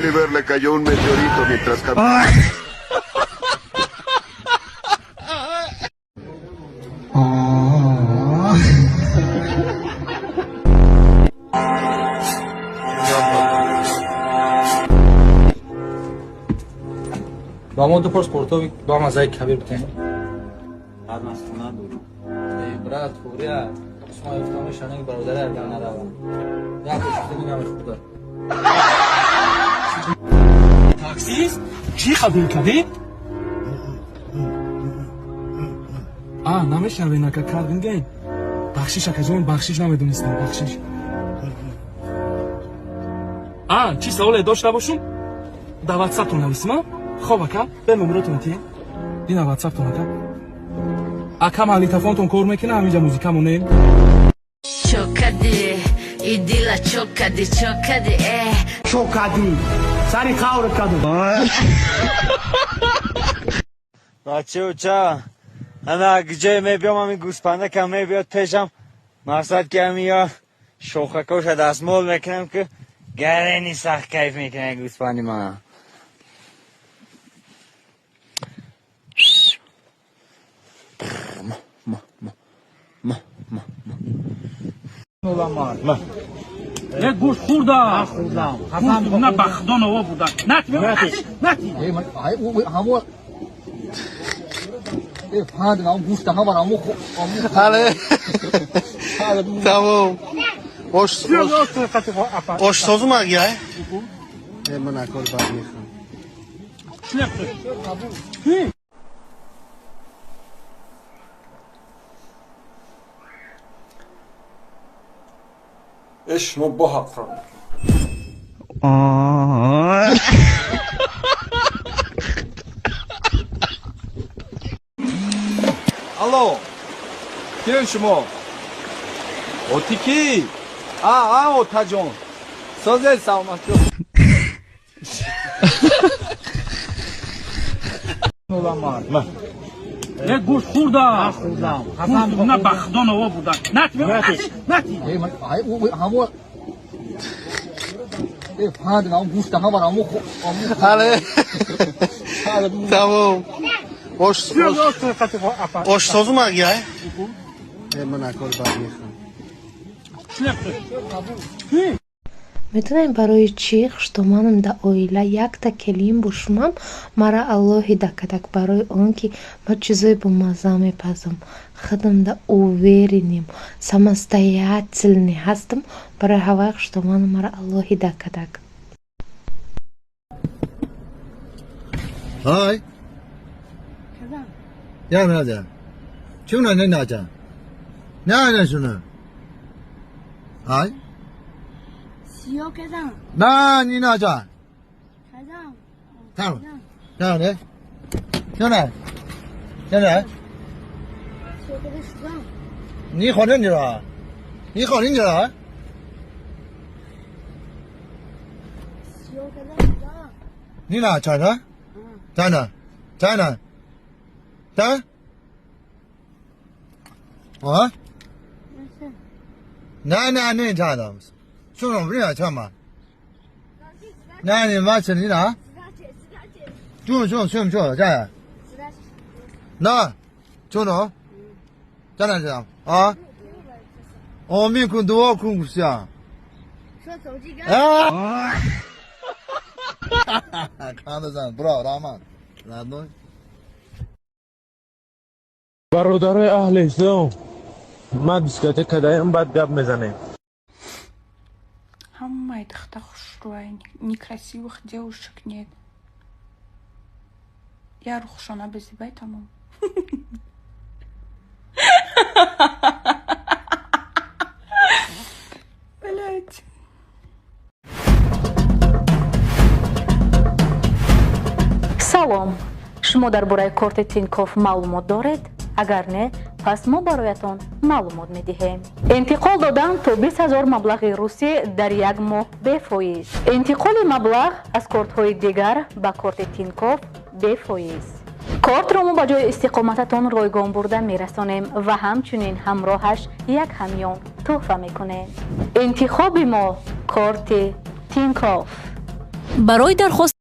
Oliver le cayó un meteorito mientras caminaba. داماد پرس پورتو با مزای کبیر بتین هر مسخونه دور ای برات خوریه اسما افتامه شانه برادر اردن نروا یا تو میگم خدا تاکسیست چی قبول کردی؟ نمیشنوین که کردین گین بخشیش که جون بخشیش نمیدونستم بخشیش چی سوال داشته باشم؟ در واتساپ تو نویسم خوب اکا به نمرتون تین دینا واتساپ تون اکا مالی تلفنتون کار میکنه همینجا موزیکمونه چوکدی ایدیلا چوکدی چوکادی سری خاور کدو بچه اوچا همه اگه میبیام همین گوسپنده که میبیاد پیشم مقصد که همین یا شوخکوش دستمال میکنم که گرینی سخت کیف میکنه گوسپندی من یک گوش خوردم نه بخدان آوا بودن نتی همون فاند نام گوشت همون همون حاله تمام آشتازو مگه من اکل بعد میخوام ايش مو بحفرة الو کیه شما اوتی کی اوتا جون سازه سلامت من یک گوش خوردم نه بخدان آوا بودن نتی همون فاند نام گوشت همون همون حاله تمام آشتازو مگه من اکل بعد میخوام میدونین برای چی що منم да оила якта келим бушмам мара аллоҳи дакадак барои он ки ма чизои бомаза мепазам худам да увереним самостоятельный ҳастам барои ҳавайқ что ман мара аллоҳи дакадак های یا ناجا چونه نه ناجا نه شونه های سیو کدام نه نی ناجا کدام نه چونه سیو کدام 你好认真啊！你好认真啊！ سیو کدام 你哪站着？站着，站着，站。啊？那站着，兄弟不是站吗？那你妈吃你哪？兄站。那，兄弟，站着站啊？我们很多空不下。说走这个 看得上，不知道他们那东西。 برادرای اهل اسلام ما دیسکوتک کدایم بعد گپ میزنیم همه دختر خوش روی некрасивых девушек нет я рухшана безибай тамом блять салом шумо дар бораи корти тинкофф маълумот доред агар не пас мо бароятон маълумот медиҳем интиқол додан то 20,000 маблағи русӣ дар як моҳ бефоиз интиқоли маблағ аз кортҳои дигар ба корти тинкофф бефоиз кортро мо ба ҷои истиқомататон ройгон бурда мерасонем ва ҳамчунин ҳамроҳаш як ҳамён тӯҳфа мекунем интихоби мо корти тинкофф барои дархост